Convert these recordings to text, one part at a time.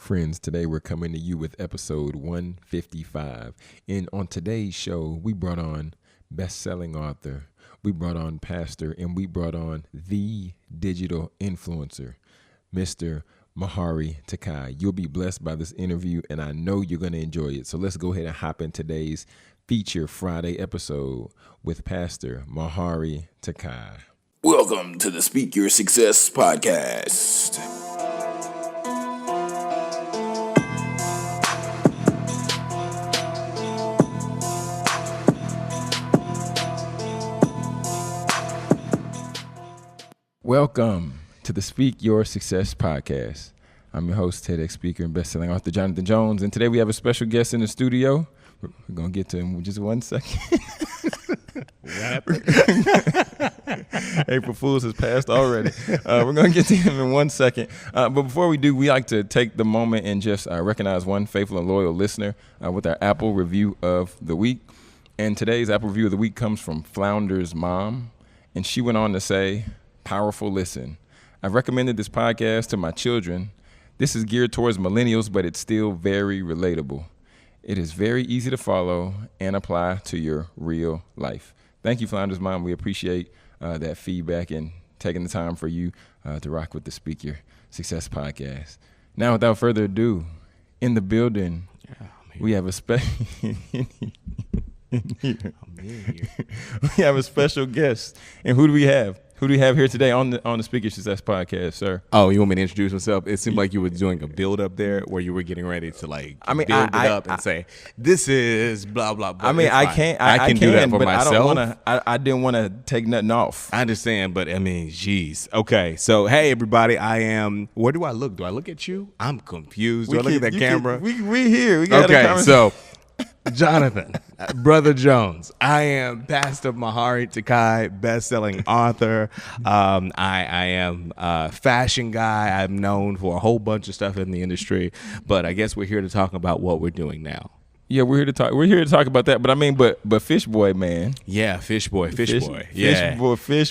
Friends, today we're coming to you with episode 155. And on today's show, we brought on best-selling author, we brought on pastor, and we brought on the digital influencer, Mr. Mahiri Takai. You'll be blessed by this interview, and I know you're going to enjoy it. So let's go ahead and hop in today's Feature Friday episode with Pastor Mahiri Takai. Welcome to the Speak Your Success podcast. Welcome to the Speak Your Success podcast. I'm your host, TEDx speaker and best-selling author Jonathan Jones, and today we have a special guest in the studio. We're going to get to him in just 1 second. April Fool's has passed already. We're going to get to him in 1 second. But before we do, we like to take the moment and just recognize one faithful and loyal listener with our Apple Review of the Week. And today's Apple Review of the Week comes from Flounder's mom, and she went on to say, "Powerful listen. I've recommended this podcast to my children. This is geared towards millennials, but it's still very relatable. It is very easy to follow and apply to your real life." Thank you, Flounder's mom. We appreciate that feedback and taking the time for you to rock with the Speak Your Success podcast. Now, without further ado, in the building, we have a special. We have a special guest, and who do we have? Who do we have here today on the Speak Your Success podcast, sir? Oh, you want me to introduce myself? It seemed like you were doing a build up there where you were getting ready to build it up and say, "This is blah blah blah." I mean, I can do that for but myself. I didn't want to take nothing off. I understand, but I mean, geez. Okay, so hey everybody, where do I look? Do I look at you? I'm confused. Do I look at that camera? We here. We got okay, so Jonathan, Brother Jones, I am Pastor Mahiri Takai, best-selling author. I am a fashion guy. I'm known for a whole bunch of stuff in the industry, but I guess we're here to talk about what we're doing now. Yeah, we're here to talk. We're here to talk about that. But I mean, but Fish Boy, man. Yeah, Fish Boy. Yeah, Fish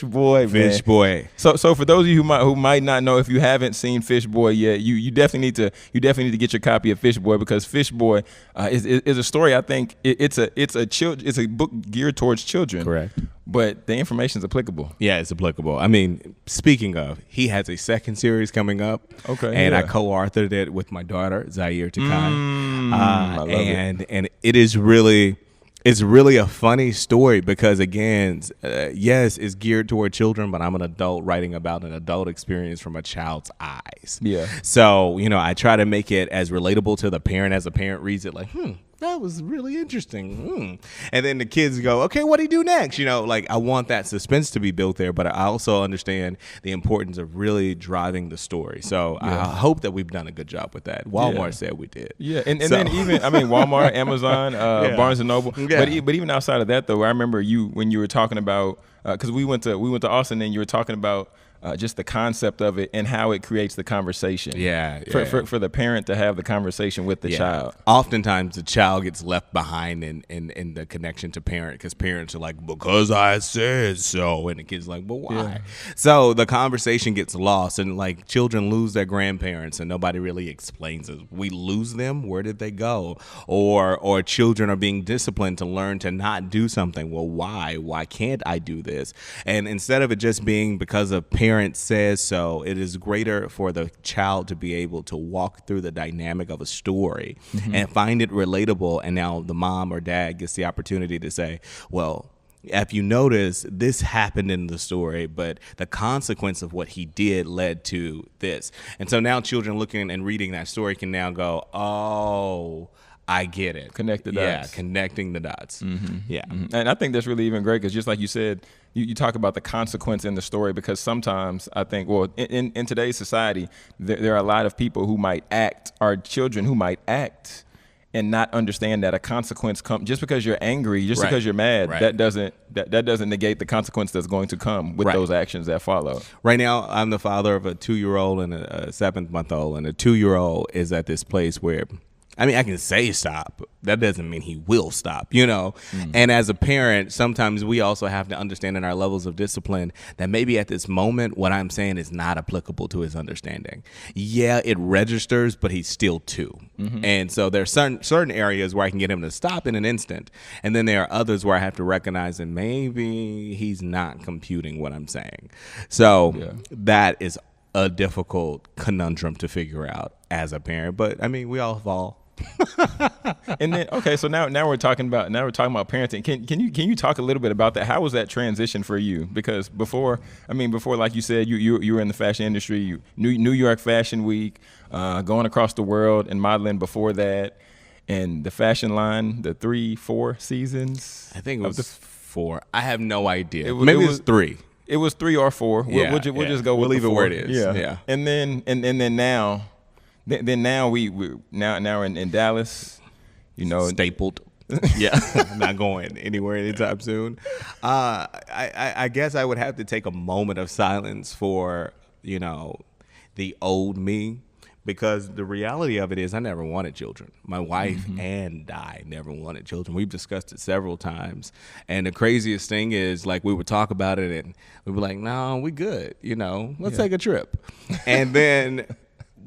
Boy, man. Fish Boy. So for those of you who might not know, if you haven't seen Fish Boy yet, you definitely need to get your copy of Fish Boy, because Fish Boy is a story. I think it's a book geared towards children. Correct. But the information is applicable. Yeah, it's applicable. I mean, speaking of, he has a second series coming up. Okay. And yeah. I co-authored it with my daughter, Mahiri Takai. I love it. And it is really, it's really a funny story because, again, yes, it's geared toward children, but I'm an adult writing about an adult experience from a child's eyes. Yeah. So, I try to make it as relatable to the parent as the parent reads it, like, that was really interesting. And then the kids go, okay, what do you do next? I want that suspense to be built there, but I also understand the importance of really driving the story. So yeah. I hope that we've done a good job with that. Walmart said we did. Yeah, and then even, Walmart, Amazon, Barnes & Noble. Yeah. But even outside of that, though, I remember when you were talking about, because we went to Austin, and you were talking about just the concept of it and how it creates the conversation. Yeah. For the parent to have the conversation with the child. Oftentimes the child gets left behind in the connection to parent, because parents are like, because I said so. And the kid's like, but why? Yeah. So the conversation gets lost, and like children lose their grandparents and nobody really explains it. We lose them. Where did they go? Or children are being disciplined to learn to not do something. Well, why? Why can't I do this? And instead of it just being because of parent says so, it is greater for the child to be able to walk through the dynamic of a story and find it relatable. And now the mom or dad gets the opportunity to say, well, if you notice, this happened in the story, but the consequence of what he did led to this. And so now children looking and reading that story can now go, oh, I get it. Connect the dots. Yeah, connecting the dots. Mm-hmm. Yeah. Mm-hmm. And I think that's really even great, because just like you said, you talk about the consequence in the story, because sometimes I think, well, in today's society, there are a lot of people who might act, or children who might act and not understand that a consequence comes just because you're angry, just because you're mad. Right. That doesn't negate the consequence that's going to come with those actions that follow. Right now, I'm the father of a 2-year-old and a 7-month-old, and a 2-year-old is at this place where I mean, I can say stop. That doesn't mean he will stop, you know? And as a parent, sometimes we also have to understand in our levels of discipline that maybe at this moment, what I'm saying is not applicable to his understanding. Yeah, it registers, but he's still 2. And so there's certain areas where I can get him to stop in an instant. And then there are others where I have to recognize that maybe he's not computing what I'm saying. So that is a difficult conundrum to figure out as a parent. But I mean, we all fall. And then okay, so now we're talking about parenting. Can you talk a little bit about that? How was that transition for you? Because before like you said, you were in the fashion industry, New York Fashion Week, going across the world and modeling before that, and the fashion line, the 3-4 seasons. I think it was 4. I have no idea. Maybe it was 3. It was 3 or 4. We'll just go. We'll leave it 4. where it is. Yeah. And then now. Then now we're in Dallas, you know, stapled. Yeah, I'm not going anywhere anytime soon. I guess I would have to take a moment of silence for, you know, the old me, because the reality of it is I never wanted children. My wife and I never wanted children. We've discussed it several times. And the craziest thing is, like, we would talk about it and we were like, no, we good. You know, let's take a trip. And then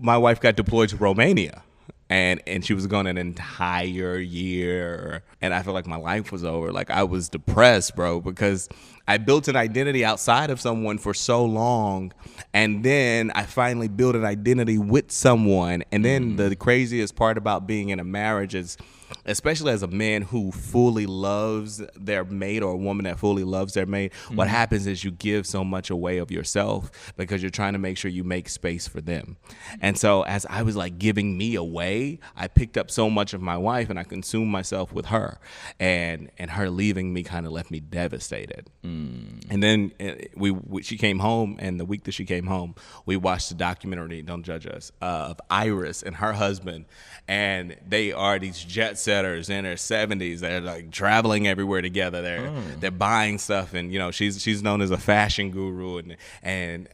my wife got deployed to Romania, and she was gone an entire year, and I felt like my life was over. Like, I was depressed, bro, because I built an identity outside of someone for so long, and then I finally built an identity with someone. And then the craziest part about being in a marriage is, especially as a man who fully loves their mate, or a woman that fully loves their mate, what happens is you give so much away of yourself because you're trying to make sure you make space for them. And so as I was like giving me away, I picked up so much of my wife and I consumed myself with her, and her leaving me kind of left me devastated. And then she came home, and the week that she came home, we watched the documentary, Don't Judge Us, of Iris and her husband, and they are these jet setters in their 70s. They're like traveling everywhere together. They're buying stuff, and you know, she's known as a fashion guru, and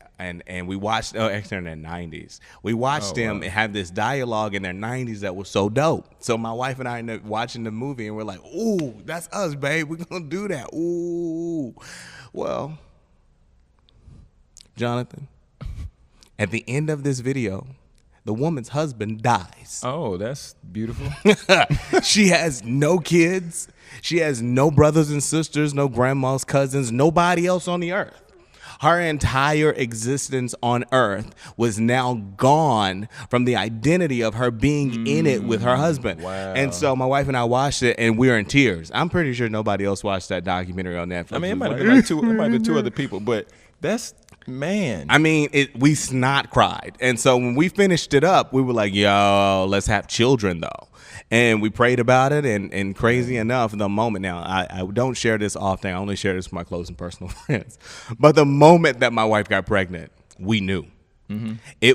we watched actually in their 90s. We watched them have this dialogue in their 90s that was so dope. So my wife and I ended up watching the movie, and we're like, ooh, that's us, babe. We're gonna do that. Ooh. Well, Jonathan, at the end of this video, the woman's husband dies. Oh, that's beautiful. She has no kids. She has no brothers and sisters, no grandmas, cousins, nobody else on the earth. Her entire existence on earth was now gone from the identity of her being in it with her husband. Wow. And so my wife and I watched it, and we were in tears. I'm pretty sure nobody else watched that documentary on Netflix. I mean, it might have been like two other people, but that's, man. I mean, we snot cried. And so when we finished it up, we were like, yo, let's have children, though. And we prayed about it, and crazy enough, the moment, now, I don't share this often. I only share this with my close and personal friends. But the moment that my wife got pregnant, we knew.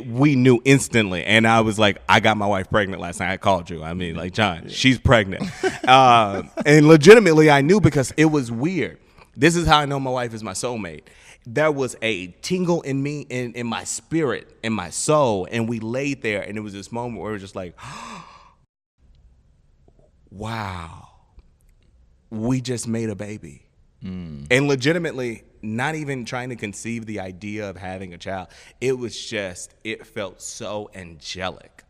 We knew instantly. And I was like, I got my wife pregnant last night. I called you. I mean, like, John, she's pregnant. And legitimately, I knew, because it was weird. This is how I know my wife is my soulmate. There was a tingle in me, in my spirit, in my soul, and we laid there, and it was this moment where it was just like, wow, we just made a baby. And legitimately, not even trying to conceive the idea of having a child, it felt so angelic.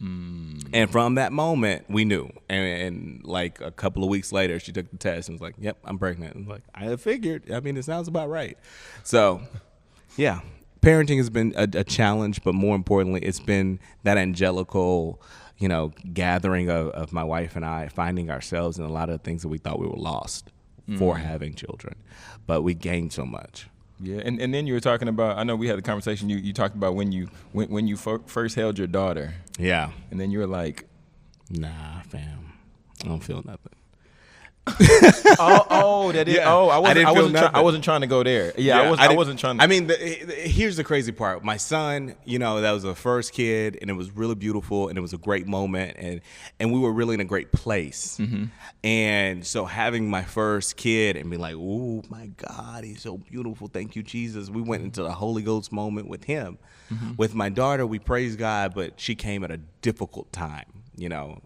And from that moment, we knew. And like a couple of weeks later, she took the test and was like, yep, I'm pregnant. And like, I figured. I mean, it sounds about right. So, yeah, parenting has been a challenge, but more importantly, it's been that angelical, you know, gathering of my wife and I, finding ourselves in a lot of things that we thought we were lost for having children. But we gained so much. Yeah, and then you were talking about, I know we had the conversation, you talked about when you first held your daughter. Yeah. And then you were like, nah, fam, I don't feel nothing. That is. Yeah. Oh, I wasn't trying to go there. Yeah, I wasn't trying to. I mean, here's the crazy part. My son, you know, that was the first kid, and it was really beautiful, and it was a great moment, and we were really in a great place. And so having my first kid and be like, oh my God, he's so beautiful. Thank you, Jesus. We went into the Holy Ghost moment with him. With my daughter, we praise God, but she came at a difficult time.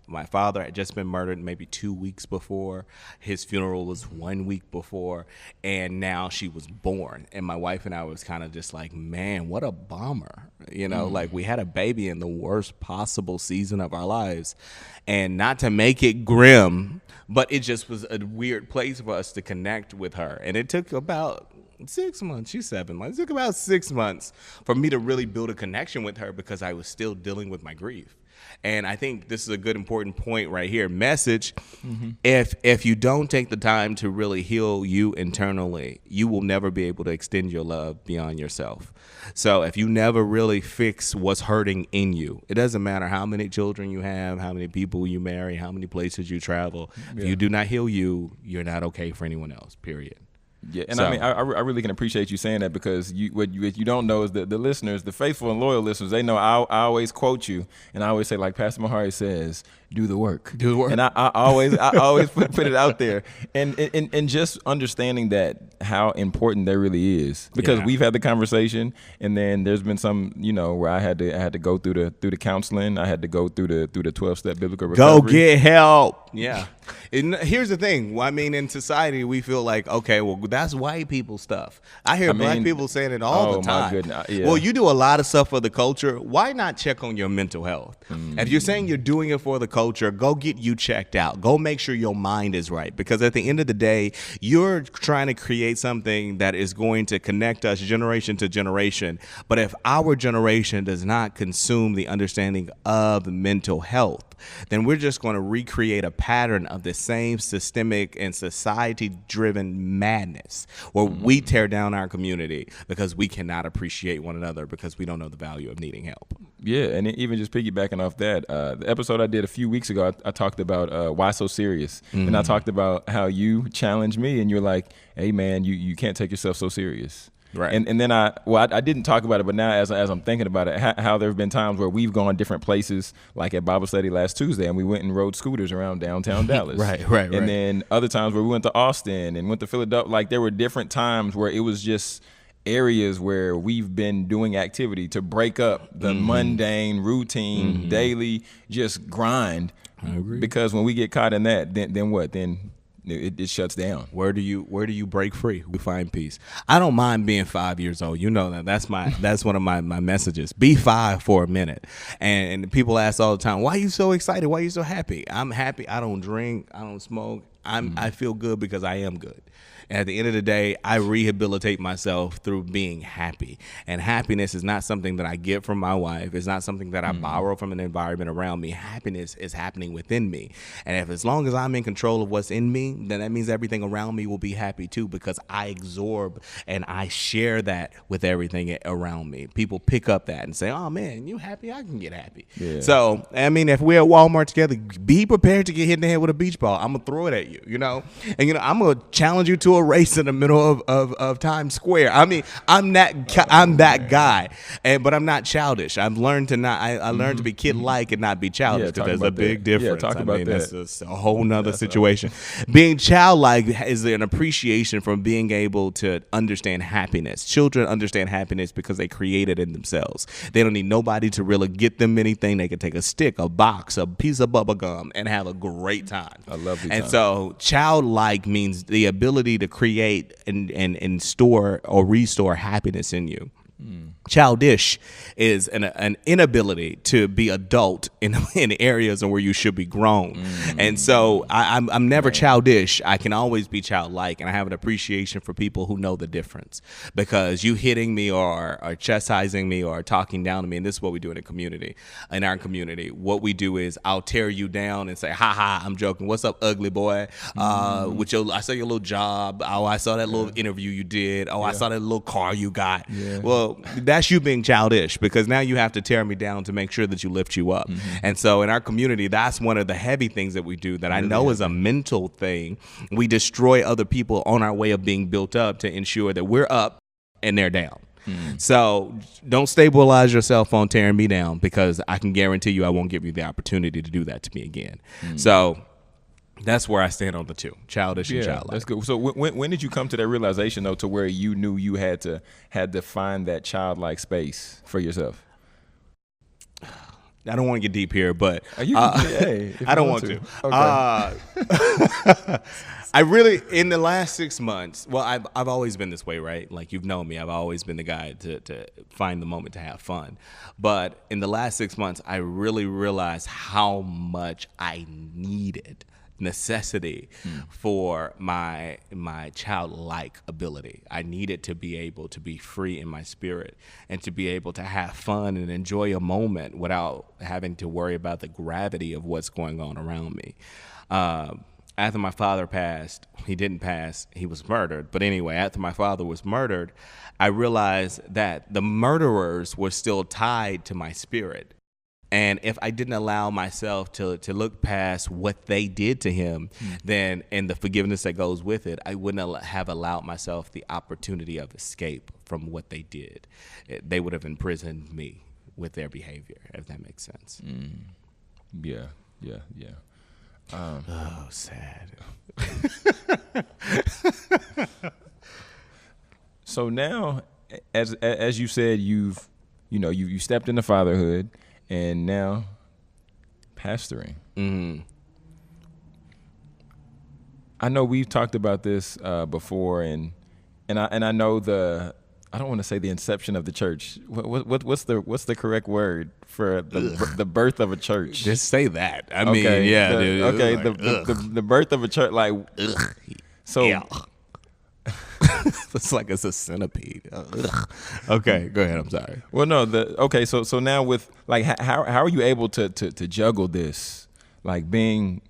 My father had just been murdered maybe 2 weeks before. His funeral was 1 week before, and now she was born. And my wife and I was kind of just like, man, what a bummer. Like we had a baby in the worst possible season of our lives. And not to make it grim, but it just was a weird place for us to connect with her. And it took about 6 months. She's 7 months. It took about 6 months for me to really build a connection with her because I was still dealing with my grief. And I think this is a good important point right here. Message, if you don't take the time to really heal you internally, you will never be able to extend your love beyond yourself. So if you never really fix what's hurting in you, it doesn't matter how many children you have, how many people you marry, how many places you travel. Yeah. If you do not heal you, you're not okay for anyone else, period. Yeah, and so, I mean, I really can appreciate you saying that because what you don't know is that the listeners, the faithful and loyal listeners, they know I always quote you, and I always say, like Pastor Mahiri says, do the work. Do the work. And I always put it out there, and just understanding that how important that really is because we've had the conversation, and then there's been some where I had to go through the counseling, I had to go through the 12-step biblical recovery. Go get help. Yeah. And here's the thing. I mean, in society, we feel like, okay, well, that's white people stuff. I hear black people saying it all the time. My goodness. Yeah. Well, you do a lot of stuff for the culture. Why not check on your mental health? If you're saying you're doing it for the culture, go get you checked out. Go make sure your mind is right. Because at the end of the day, you're trying to create something that is going to connect us generation to generation. But if our generation does not consume the understanding of mental health, then we're just going to recreate a pattern of the same systemic and society-driven madness where we tear down our community because we cannot appreciate one another because we don't know the value of needing help. Yeah, and even just piggybacking off that, the episode I did a few weeks ago, I talked about why so serious, and I talked about how you challenged me, and you're like, "Hey, man, you can't take yourself so serious." Right. And then I didn't talk about it, but now as I'm thinking about it, how there have been times where we've gone different places, like at Bible study last Tuesday, and we went and rode scooters around downtown Dallas. Right. And then other times where we went to Austin and went to Philadelphia. Like there were different times where it was just areas where we've been doing activity to break up the mundane, routine, daily just grind. I agree. Because when we get caught in that, then what? Then it shuts down. Where do you break free? We find peace. I don't mind being 5 years old. You know that. That's one of my messages. Be 5 for a minute. And people ask all the time, why are you so excited? Why are you so happy? I'm happy. I don't drink. I don't smoke. I feel good because I am good. And at the end of the day, I rehabilitate myself through being happy. And happiness is not something that I get from my wife. It's not something that I borrow from an environment around me. Happiness is happening within me. And as long as I'm in control of what's in me, then that means everything around me will be happy too, because I absorb and I share that with everything around me. People pick up that and say, oh man, you happy? I can get happy. Yeah. So, I mean, if we're at Walmart together, be prepared to get hit in the head with a beach ball. I'm going to throw it at you, And, I'm going to challenge you to a race in the middle of Times Square. I mean, I'm that guy, but I'm not childish. I've learned to not. I learned to be kid-like and not be childish, because there's a big difference. Yeah, talk about that. That's just a whole nother situation. Being childlike is an appreciation from being able to understand happiness. Children understand happiness because they create it in themselves. They don't need nobody to really get them anything. They can take a stick, a box, a piece of bubble gum, and have a great time. A lovely time. And so childlike means the ability to create and store or restore happiness in you. Childish is an inability to be adult in areas where you should be grown. And so I'm never childish. I can always be childlike, and I have an appreciation for people who know the difference. Because you hitting me or chastising me or talking down to me, and this is what we do in our community. What we do is I'll tear you down and say, ha ha, I'm joking. What's up, ugly boy? I saw your little job. Oh, I saw that little interview you did. Oh, I saw that little car you got. Yeah. Well, that's you being childish, because now you have to tear me down to make sure that you lift you up. And so in our community, that's one of the heavy things that we do that I know is a mental thing. We destroy other people on our way of being built up to ensure that we're up and they're down. So don't stabilize yourself on tearing me down, because I can guarantee you I won't give you the opportunity to do that to me again. So that's where I stand on the two, childish and childlike. That's good. So when did you come to that realization, though, to where you knew you had to find that childlike space for yourself? I don't want to get deep here, but I don't want to. Okay. I really, in the last 6 months, well, I've always been this way, right? Like, you've known me. I've always been the guy to find the moment to have fun. But in the last 6 months, I really realized how much I needed necessity for my childlike ability. I needed to be able to be free in my spirit and to be able to have fun and enjoy a moment without having to worry about the gravity of what's going on around me. After my father passed, he didn't pass, he was murdered. But anyway, after my father was murdered, I realized that the murderers were still tied to my spirit. And if I didn't allow myself to look past what they did to him, then, and the forgiveness that goes with it, I wouldn't have allowed myself the opportunity of escape from what they did. They would have imprisoned me with their behavior, if that makes sense. Yeah. Oh, sad. So now, as you said, you stepped into fatherhood, and now pastoring. I know we've talked about this before, and I know I don't want to say the inception of the church. What's the correct word for the birth of a church? Just say that. I mean, Okay, yeah, dude. Okay, the birth of a church, like so. Yeah. It's like it's a centipede. Okay, go ahead. I'm sorry. Well, no. So now with like how are you able to juggle this, like being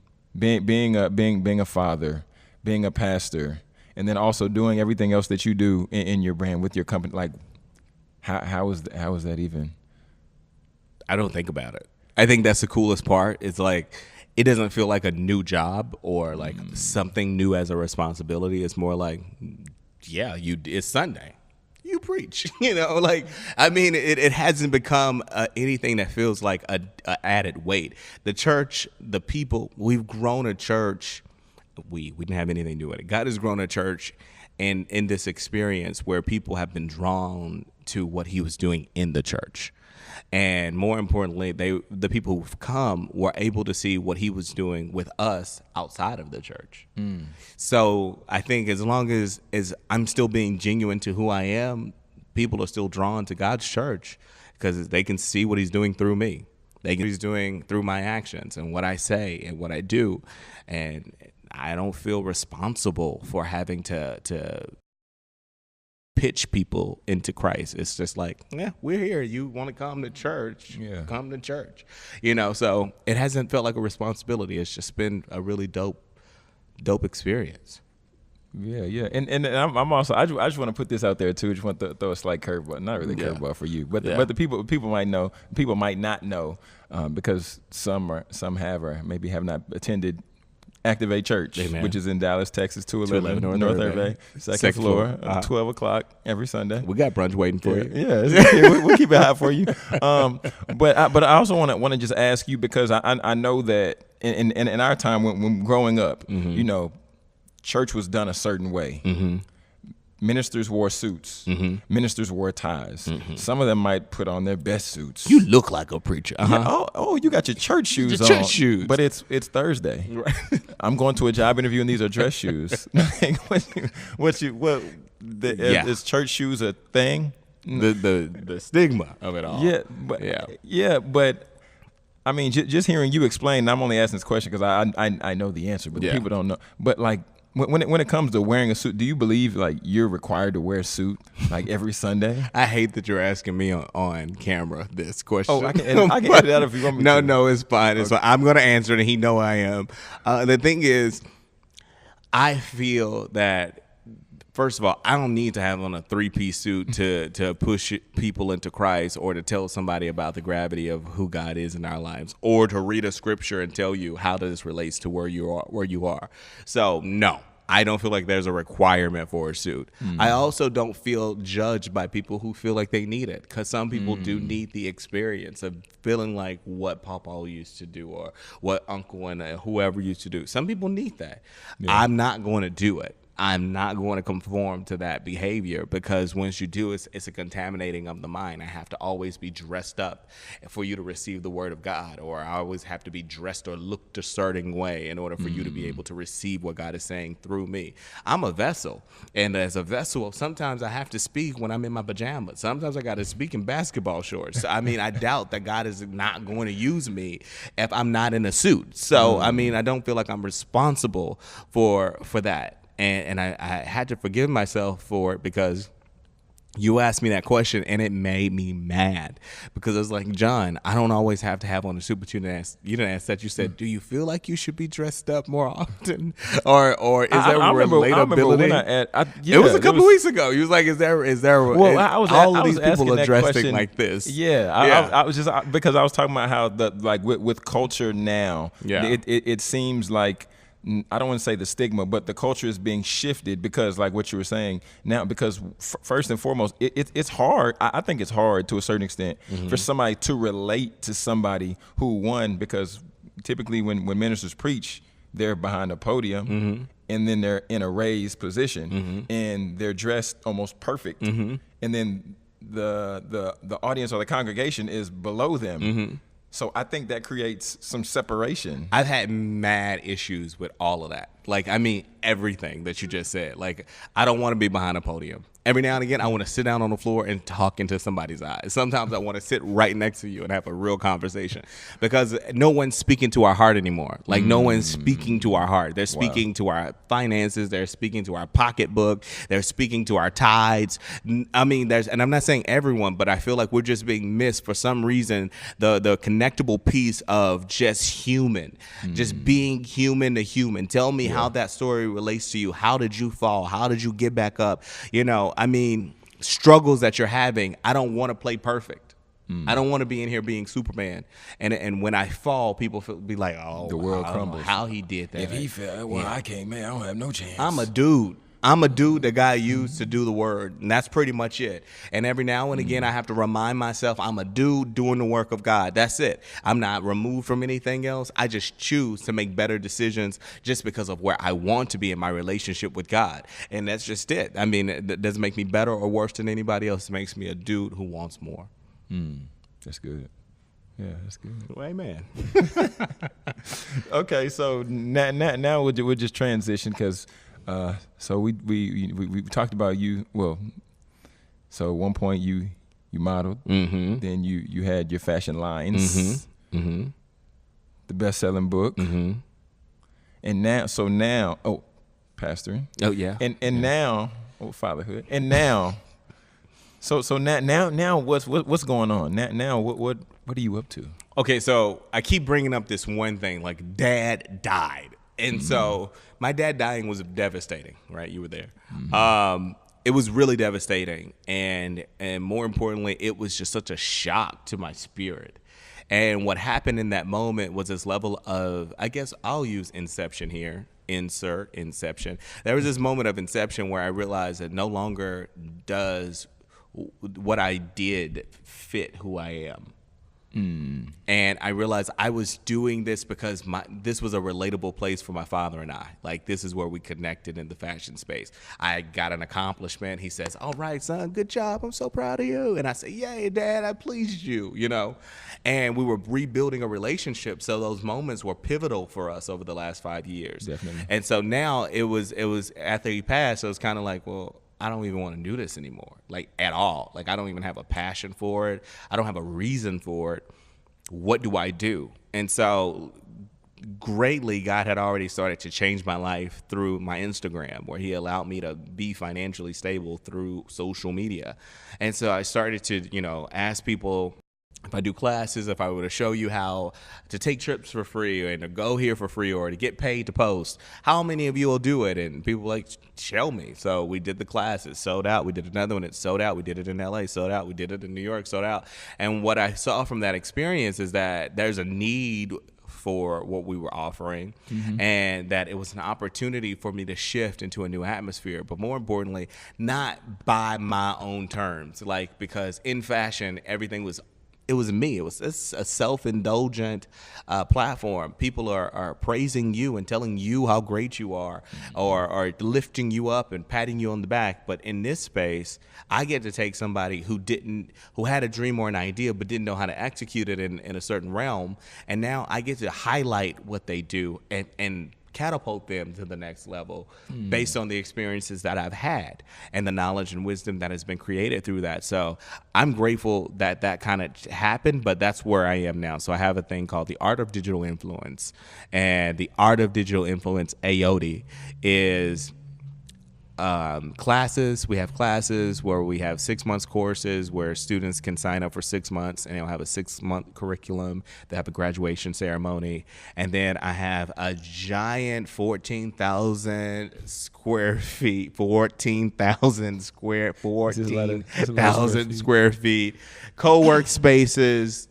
a father, being a pastor, and then also doing everything else that you do in your brand with your company? Like how is that even? I don't think about it. I think that's the coolest part. It's like it doesn't feel like a new job or like something new as a responsibility. It's more like, yeah, it's Sunday. You preach, like, I mean, it hasn't become anything that feels like a added weight. The church, the people, we've grown a church. We didn't have anything to do with it. God has grown a church in this experience where people have been drawn to what he was doing in the church. And more importantly, the people who've come were able to see what he was doing with us outside of the church. So I think as long as I'm still being genuine to who I am, people are still drawn to God's church because they can see what he's doing through me. They can see what he's doing through my actions and what I say and what I do. And I don't feel responsible for having to pitch people into Christ. It's just like, yeah, we're here. You want to come to church? Yeah. Come to church. So it hasn't felt like a responsibility. It's just been a really dope experience. Yeah. And I'm also, I just want to put this out there too. Just want to throw a slight curveball, not really curveball for you, but the people might know, people might not know, because some have or maybe have not attended Activate Church, which is in Dallas, Texas, 211 North Irving, second floor, 12 o'clock every Sunday. We got brunch waiting for you. Yeah, we'll keep it hot for you. But I also want to just ask you, because I know that in our time when growing up, church was done a certain way. Ministers wore suits. Ministers wore ties. Some of them might put on their best suits. You look like a preacher. Yeah, you got your church shoes on. Church shoes. But it's Thursday. Right. I'm going to a job interview and these are dress shoes. Is church shoes a thing? The stigma of it all. But I mean, just hearing you explain, I'm only asking this question because I know the answer, but people don't know. But like, when it comes to wearing a suit, do you believe like you're required to wear a suit like every Sunday? I hate that you're asking me on camera this question. I can edit it out if you want me to. No, it's fine. It's fine. I'm going to answer it, and he know I am. The thing is, I feel that, first of all, I don't need to have on a 3-piece suit to push people into Christ or to tell somebody about the gravity of who God is in our lives, or to read a scripture and tell you how this relates to where you are. So no, I don't feel like there's a requirement for a suit. I also don't feel judged by people who feel like they need it, because some people do need the experience of feeling like what Papa used to do or what Uncle and whoever used to do. Some people need that. I'm not going to do it. I'm not going to conform to that behavior, because once you do, it's a contaminating of the mind. I have to always be dressed up for you to receive the word of God, or I always have to be dressed or looked a certain way in order for you to be able to receive what God is saying through me. I'm a vessel, and as a vessel, sometimes I have to speak when I'm in my pajamas. Sometimes I got to speak in basketball shorts. I mean, I doubt that God is not going to use me if I'm not in a suit. So, I mean, I don't feel like I'm responsible for that. And I had to forgive myself for it, because you asked me that question and it made me mad, because I was like, John, I don't always have to have on a suit, but you didn't ask that. You said, do you feel like you should be dressed up more often? Or is there relatability? I remember when it was a couple of weeks ago. You was like, is there well, I was all I of was these people asking are dressed question, like this? Yeah. I was just because I was talking about how with culture now, it seems like, I don't want to say the stigma, but the culture is being shifted, because like what you were saying now, because first and foremost, it's hard. I think it's hard to a certain extent for somebody to relate to somebody who, because typically when ministers preach, they're behind a podium and then they're in a raised position and they're dressed almost perfect. And then the audience or the congregation is below them. So I think that creates some separation. I've had mad issues with all of that. Like, I mean, everything that you just said. Like, I don't want to be behind a podium. Every now and again, I want to sit down on the floor and talk into somebody's eyes. Sometimes I want to sit right next to you and have a real conversation, because no one's speaking to our heart anymore. Like, no one's speaking to our heart. They're speaking to our finances. They're speaking to our pocketbook. They're speaking to our tithes. I mean, and I'm not saying everyone, but I feel like we're just being missed for some reason, the connectable piece of just human, just being human to human. Tell me how that story relates to you. How did you fall? How did you get back up? I mean, struggles that you're having. I don't want to play perfect. I don't want to be in here being Superman. And when I fall, people be like, oh, the world crumbles. How he did that. If he fell, I can't, man, I don't have no chance. I'm a dude that God used to do the word, and that's pretty much it. And every now and again, I have to remind myself I'm a dude doing the work of God. That's it. I'm not removed from anything else. I just choose to make better decisions just because of where I want to be in my relationship with God. And that's just it. I mean, it doesn't make me better or worse than anybody else. It makes me a dude who wants more. That's good. Yeah, that's good. Well, amen. Okay, so now we'll just transition, because so we talked about you. Well, so at one point you modeled, then you had your fashion lines, the best-selling book, and now pastoring. Oh yeah, and now fatherhood, and now so now what's going on now? What are you up to? Okay, so I keep bringing up this one thing, like Dad died. And so my dad dying was devastating, right? You were there. It was really devastating. And more importantly, it was just such a shock to my spirit. And what happened in that moment was this level of, I guess I'll use inception here. Insert inception. There was this moment of inception where I realized that no longer does what I did fit who I am. And I realized I was doing this because this was a relatable place for my father and I. Like, this is where we connected in the fashion space. I got an accomplishment. He says, all right, son, good job. I'm so proud of you. And I say, yay, Dad, I pleased you, And we were rebuilding a relationship. So those moments were pivotal for us over the last 5 years. Definitely. And so now it was after he passed, so it was kind of like, well, I don't even want to do this anymore, like at all. Like, I don't even have a passion for it. I don't have a reason for it. What do I do? And so greatly, God had already started to change my life through my Instagram, where he allowed me to be financially stable through social media. And so I started to, ask people, if I do classes, if I were to show you how to take trips for free and to go here for free or to get paid to post, how many of you will do it? And people were like, show me. So we did the classes, sold out. We did another one, it sold out. We did it in LA, sold out. We did it in New York, sold out. And what I saw from that experience is that there's a need for what we were offering, and that it was an opportunity for me to shift into a new atmosphere, but more importantly, not by my own terms, because in fashion, everything was it was me. It was a self-indulgent platform. People are praising you and telling you how great you are, or lifting you up and patting you on the back. But in this space, I get to take somebody who had a dream or an idea but didn't know how to execute it in a certain realm, and now I get to highlight what they do and catapult them to the next level based on the experiences that I've had and the knowledge and wisdom that has been created through that. So I'm grateful that that kind of happened, but that's where I am now. So I have a thing called the Art of Digital Influence, and the Art of Digital Influence AOD is classes. We have classes where we have 6 months courses where students can sign up for 6 months, and they'll have a 6-month curriculum. They have a graduation ceremony, and then I have a giant 14,000 square feet co-work spaces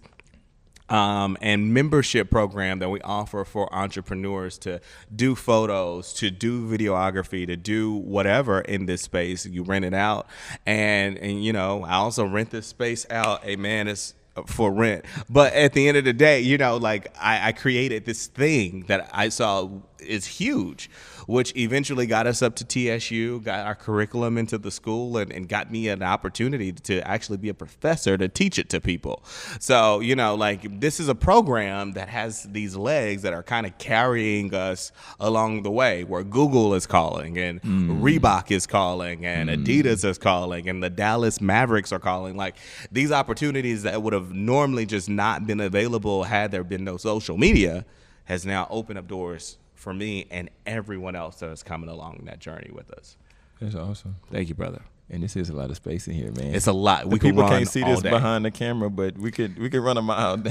and membership program that we offer for entrepreneurs to do photos, to do videography, to do whatever in this space. You rent it out, and you know, I also rent this space out. Hey man, it's for rent. But at the end of the day, you know, like I created this thing that I saw is huge, which eventually got us up to TSU, got our curriculum into the school, and got me an opportunity to actually be a professor to teach it to people. So, you know, like this is a program that has these legs that are kind of carrying us along the way, where Google is calling, and Reebok is calling, and Adidas is calling, and the Dallas Mavericks are calling. Like these opportunities that would have normally just not been available had there been no social media has now opened up doors for me and everyone else that is coming along that journey with us. That's awesome. Thank you, brother. And this is a lot of space in here, man. It's a lot. People can't see this behind the camera, but we could run a mile.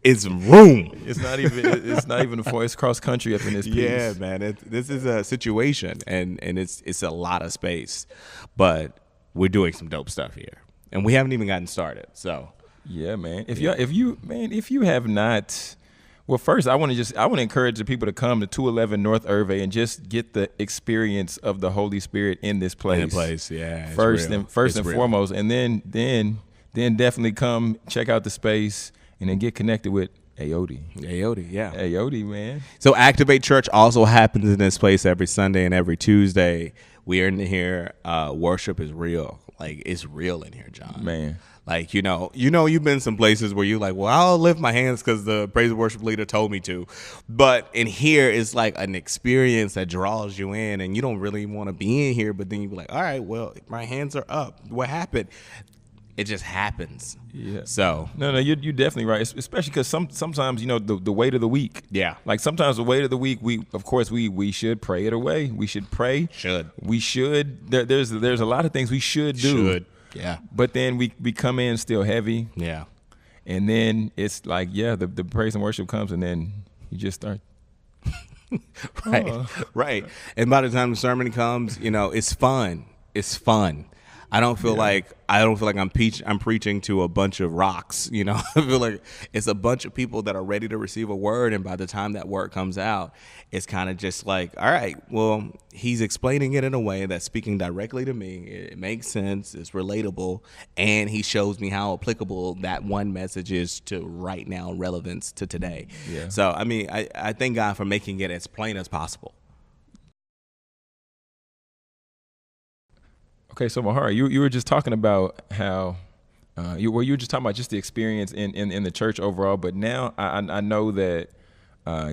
It's room. It's not even for it's cross country up in this piece. Yeah, man. This is a situation, and it's a lot of space, but we're doing some dope stuff here, and we haven't even gotten started. So yeah, man. If you have not. Well, first, I want to encourage the people to come to 211 North Irvay and just get the experience of the Holy Spirit in this place. In the place, yeah. First and foremost, and then definitely come check out the space and then get connected with AOD. AOD, yeah. AOD, man. So Activate Church also happens in this place every Sunday and every Tuesday. We are in here. Worship is real. Like, it's real in here, John. Man. Like, you know, you've been some places where you're like, well, I'll lift my hands because the praise and worship leader told me to. But in here, it's like an experience that draws you in, and you don't really want to be in here. But then you be like, all right, well, my hands are up. What happened? It just happens. Yeah. So no, you're definitely right. Especially because sometimes, you know, the weight of the week. Yeah. Like sometimes the weight of the week, we should pray it away. We should pray. We should. There's a lot of things we should do. Yeah. But then we come in still heavy. Yeah. And then it's like, yeah, the praise and worship comes, and then you just start. Right. And by the time the sermon comes, you know, it's fun. I don't feel like I'm preaching to a bunch of rocks, you know. I feel like it's a bunch of people that are ready to receive a word, and by the time that word comes out, it's kind of just like, all right, well, he's explaining it in a way that's speaking directly to me. It makes sense, it's relatable, and he shows me how applicable that one message is to right now, relevance to today. Yeah. So, I mean, I thank God for making it as plain as possible. Okay, so Mahiri, you were just talking about how you were just talking about just the experience in the church overall, but now I know that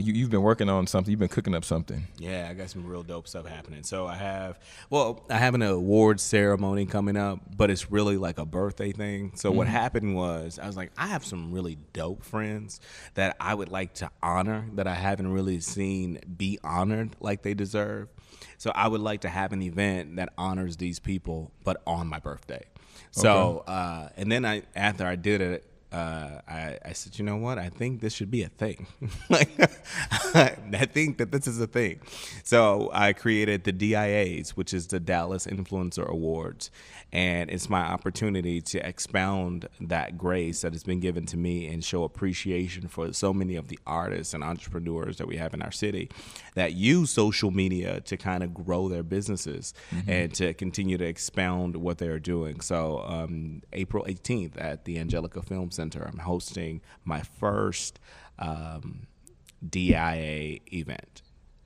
you've been working on something. You've been cooking up something. Yeah, I got some real dope stuff happening. So I have an awards ceremony coming up, but it's really like a birthday thing. So what happened was I was like, I have some really dope friends that I would like to honor that I haven't really seen be honored like they deserve. So I would like to have an event that honors these people, but on my birthday. So, and then after I did it, I said, you know what? I think this should be a thing. Like, I think that this is a thing. So I created the DIAs, which is the Dallas Influencer Awards. And it's my opportunity to expound that grace that has been given to me and show appreciation for so many of the artists and entrepreneurs that we have in our city that use social media to kind of grow their businesses and to continue to expound what they're doing. So April 18th at the Angelica Film Center, I'm hosting my first DIA event.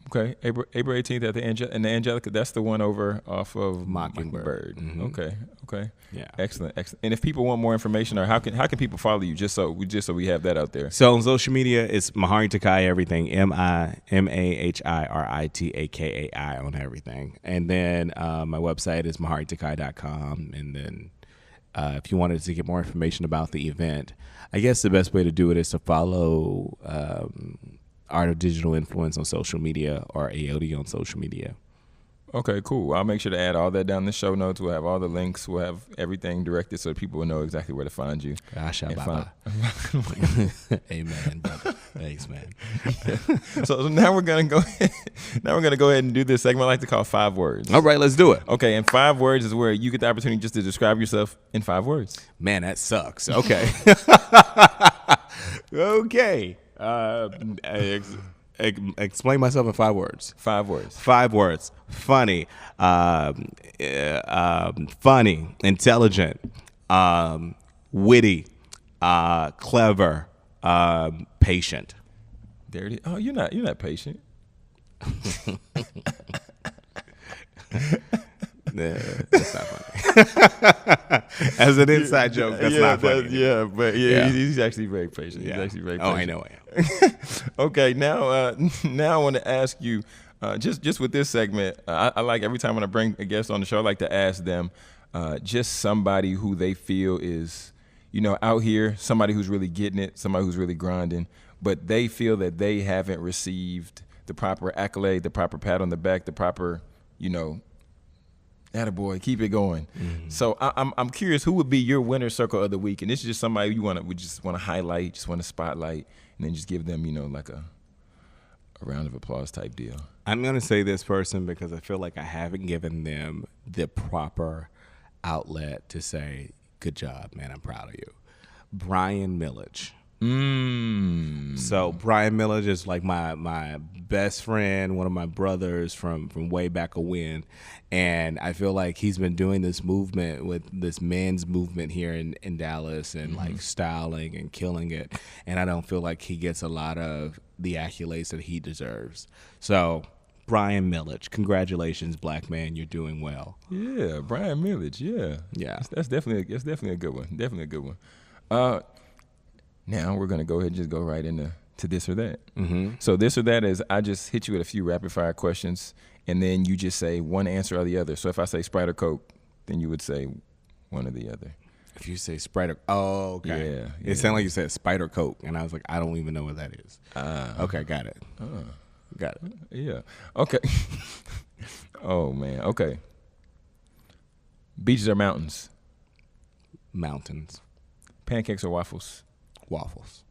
Okay, April 18th at the Angelica. That's the one over off of Mockingbird. Mm-hmm. Okay. Yeah. Excellent. And if people want more information, or how can people follow you? Just so we have that out there. So on social media, it's Mahiri Takai everything. MIMAHIRITAKAI on everything. And then my website is maharitakai.com. And then if you wanted to get more information about the event, I guess the best way to do it is to follow Art of Digital Influence on social media or AOD on social media. Okay, cool. I'll make sure to add all that down in the show notes. We'll have all the links. We'll have everything directed so people will know exactly where to find you. Amen, brother. Thanks, man. So now we're gonna go ahead. And do this segment I like to call 5 words. All right, let's do it. Okay, and 5 words is where you get the opportunity just to describe yourself in 5 words. Man, that sucks. Okay. Okay. Explain myself in 5 words. 5 words. 5 words. Funny. Funny. Intelligent. Witty. Clever. Patient. There it is. Oh, you're not patient. That's not funny. As an inside joke, that's not funny. He's actually very patient. Yeah. He's actually very patient. Oh, I know I am. Okay, now I want to ask you, just with this segment, I like every time when I bring a guest on the show, I like to ask them just somebody who they feel is, out here, somebody who's really getting it, somebody who's really grinding, but they feel that they haven't received the proper accolade, the proper pat on the back, the proper, attaboy, keep it going. Mm-hmm. So I'm curious, who would be your winner circle of the week? And this is just somebody we just want to highlight, just want to spotlight, and then just give them, like a round of applause type deal. I'm going to say this person because I feel like I haven't given them the proper outlet to say, good job, man, I'm proud of you. Brian Millage. So Brian Millage is like my best friend, one of my brothers from way back when, and I feel like he's been doing this movement with this men's movement here in Dallas and like styling and killing it, and I don't feel like he gets a lot of the accolades that he deserves. So Brian Millage, congratulations, black man, you're doing well. Yeah, Brian Millage, yeah. That's definitely a good one. Definitely a good one. Now we're going to go ahead and just go right into this or that. Mm-hmm. So this or that is I just hit you with a few rapid fire questions, and then you just say one answer or the other. So if I say Sprite or Coke, then you would say one or the other. If you say Sprite or okay. Yeah. It sounded like you said Sprite or Coke, and I was like, I don't even know what that is. Okay, got it. Got it. Yeah. Okay. Oh, man. Okay. Beaches or mountains? Mountains. Pancakes or waffles? Waffles.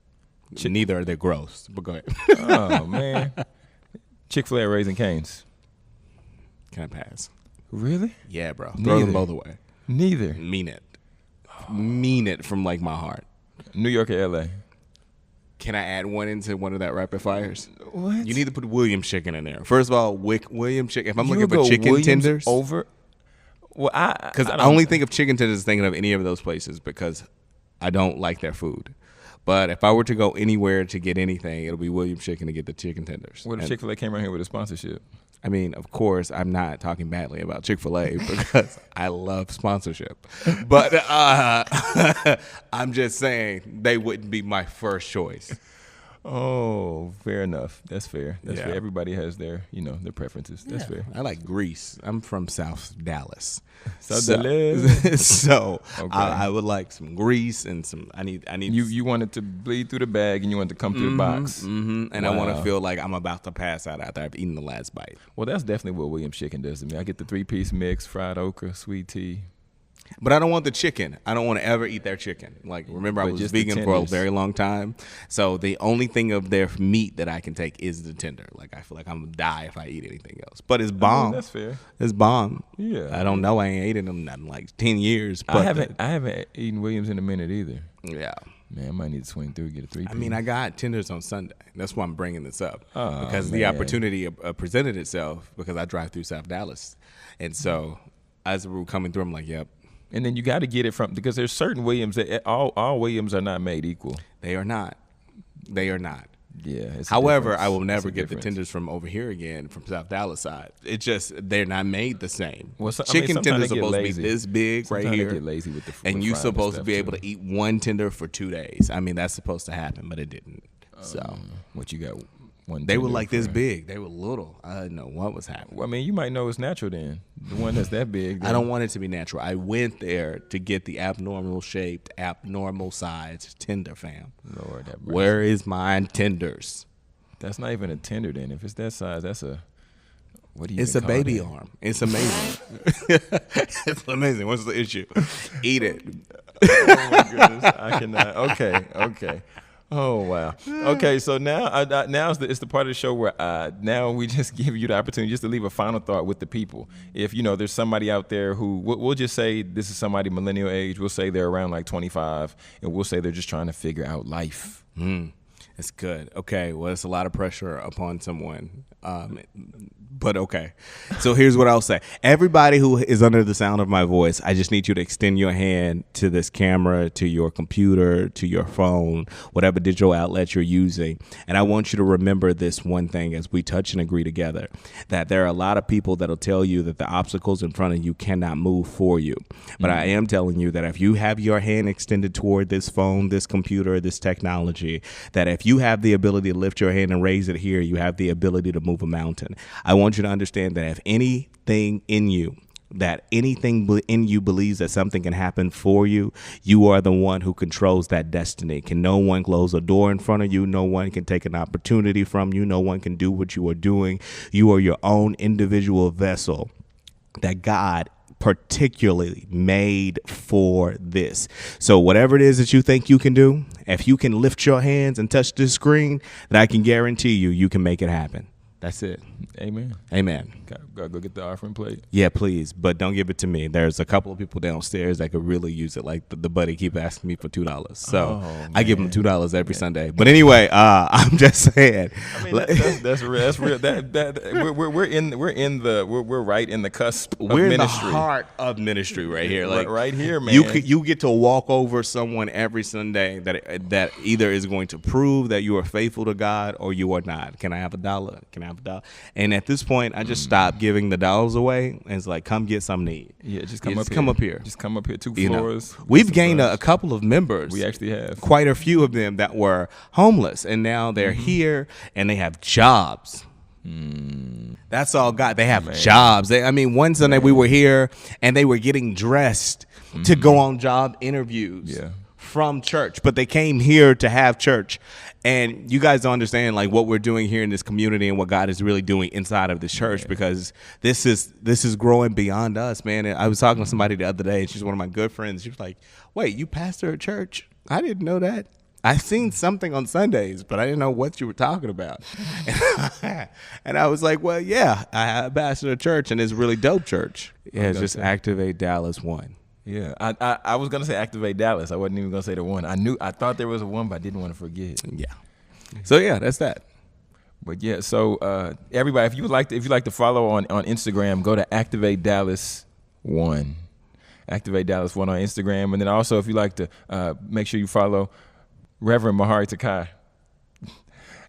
Neither are they gross, but go ahead. Oh, man. Chick-fil-A or Raising Cane's? Can I pass? Really? Yeah, bro. Throw them both away. Neither. Mean it. Mean it from like my heart. New York or LA? Can I add one into one of that rapid fires? What? You need to put Williams chicken in there. First of all, Williams chicken. If I'm You looking for go chicken Williams tenders, over. Well, because I only think of chicken tenders thinking of any of those places because I don't like their food. But if I were to go anywhere to get anything, it'll be Williams Chicken to get the chicken tenders. What if Chick-fil-A came around here with a sponsorship? I mean, of course, I'm not talking badly about Chick-fil-A because I love sponsorship. But I'm just saying they wouldn't be my first choice. Oh, fair enough. That's fair. That's Yeah. fair. Everybody has their, their preferences. That's fair. I like Greece. I'm from South Dallas. South so, Dallas. So Okay. I would like some grease and some. I need. You want it to bleed through the bag and you want it to come through the box. And I want to feel like I'm about to pass out after I've eaten the last bite. Well, that's definitely what Williams Chicken does to me. I get the 3-piece mix, fried okra, sweet tea. But I don't want the chicken. I don't want to ever eat their chicken. Like, remember, I But was just the vegan for a tenders. very long time. So the only thing of their meat that I can take is the tender. Like, I feel like I'm going to die if I eat anything else. But it's bomb. that's fair. It's bomb. Yeah. I don't know. I ain't eaten them in like 10 years. But I haven't eaten Williams in a minute either. Yeah. Man, I might need to swing through, get a 3-piece. I mean, I got tenders on Sunday. That's why I'm bringing this up. Oh, because the man. opportunity presented itself because I drive through South Dallas. And so as we were coming through, I'm like, yep. And then you got to get it from, because there's certain Williams that all Williams are not made equal. They are not. They are not. Yeah. It's a However, difference. I will It's never a get the difference. tenders from over here again, from South Dallas side. It's just they're not made the same. Well, Chicken sometimes tenders they get supposed lazy. to be this big Sometimes right they here, get lazy with the and with you're frying supposed to stuff, be able too. to eat one tender for 2 days. I mean, that's supposed to happen, but it didn't. So What you got? One. they were tender like for- this big. They were little. I didn't know what was happening. Well, I mean, you might know it's natural then. The one that's that big. I don't want it to be natural. I went there to get the abnormal shaped, abnormal sized tender, fam. Lord, that mercy. Where is my tenders? That's not even a tender then. If it's that size, that's a. What do you? It's a even call baby that? arm. It's amazing. It's amazing. What's the issue? Eat it. Oh my goodness, I cannot. Okay. Oh wow. Okay, so now now it's the part of the show where now we just give you the opportunity just to leave a final thought with the people. If there's somebody out there who we'll just say this is somebody millennial age. We'll say they're around like 25, and we'll say they're just trying to figure out life. It's good. Okay. Well, it's a lot of pressure upon someone. But okay. So here's what I'll say. Everybody who is under the sound of my voice, I just need you to extend your hand to this camera, to your computer, to your phone, whatever digital outlet you're using. And I want you to remember this one thing as we touch and agree together, that there are a lot of people that'll tell you that the obstacles in front of you cannot move for you. But I am telling you that if you have your hand extended toward this phone, this computer, this technology, that if you have the ability to lift your hand and raise it here, you have the ability to move a mountain. I want you to understand that if anything in you believes that something can happen for you, you are the one who controls that destiny. Can no one close a door in front of you? No one can take an opportunity from you. No one can do what you are doing. You are your own individual vessel that God particularly made for this. So whatever it is that you think you can do, if you can lift your hands and touch this screen, then I can guarantee you can make it happen. That's it. Amen. Amen. Gotta go get the offering plate. Yeah, please, but don't give it to me. There's a couple of people downstairs that could really use it. Like the buddy keep asking me for $2, so I give him $2 every Sunday. But anyway, I'm just saying. I mean, that's real. That's real. We're right in the cusp of We're in ministry. the heart of ministry right here. Like right here, man. You get to walk over someone every Sunday that either is going to prove that you are faithful to God or you are not. Can I have $1? Can I have $1? And at this point, I just stopped giving the dollars away, and it's like, come get some need. Yeah, just Yeah, come up here. Just Just come up here. 2 You know, floors. we've gained a couple of members. We actually have. Quite a few of them that were homeless, and now they're here and they have jobs. That's all God. They have jobs. One Sunday we were here and they were getting dressed to go on job interviews. Yeah. From church, but they came here to have church. And you guys don't understand like what we're doing here in this community and what God is really doing inside of this church, because this is growing beyond us, man. And I was talking to somebody the other day, and she's one of my good friends. She was like, "Wait, you pastor a church? I didn't know that. I seen something on Sundays, but I didn't know what you were talking about." And I was like, "Well, yeah, I pastor a church, and it's a really dope church. Yeah, it's just Activate Dallas 1." Yeah, I was gonna say Activate Dallas. I wasn't even gonna say the one. I thought there was a one, but I didn't want to forget. Yeah. So yeah, that's that. But yeah, so everybody, if you like to follow on Instagram, go to Activate Dallas 1. Activate Dallas 1 on Instagram, and then also if you like to make sure you follow Reverend Mahiri Takai,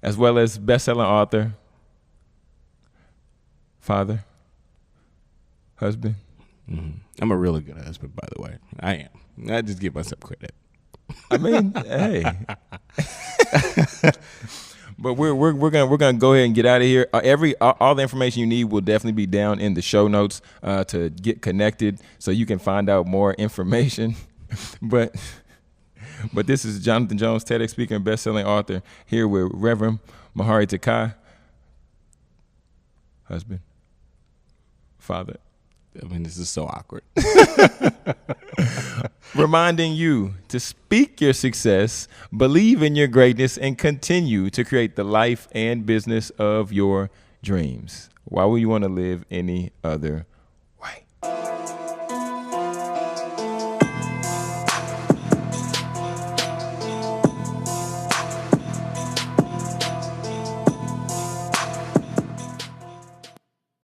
as well as best-selling author, father, husband. I'm a really good husband, by the way. I am. I just give myself credit. I mean, hey. But we're gonna go ahead and get out of here. All the information you need will definitely be down in the show notes to get connected, so you can find out more information. But this is Jonathan Jones, TEDx speaker and best-selling author, here with Reverend Mahiri Takai, husband, father, I mean, this is so awkward. Reminding you to speak your success, believe in your greatness, and continue to create the life and business of your dreams. Why would you want to live any other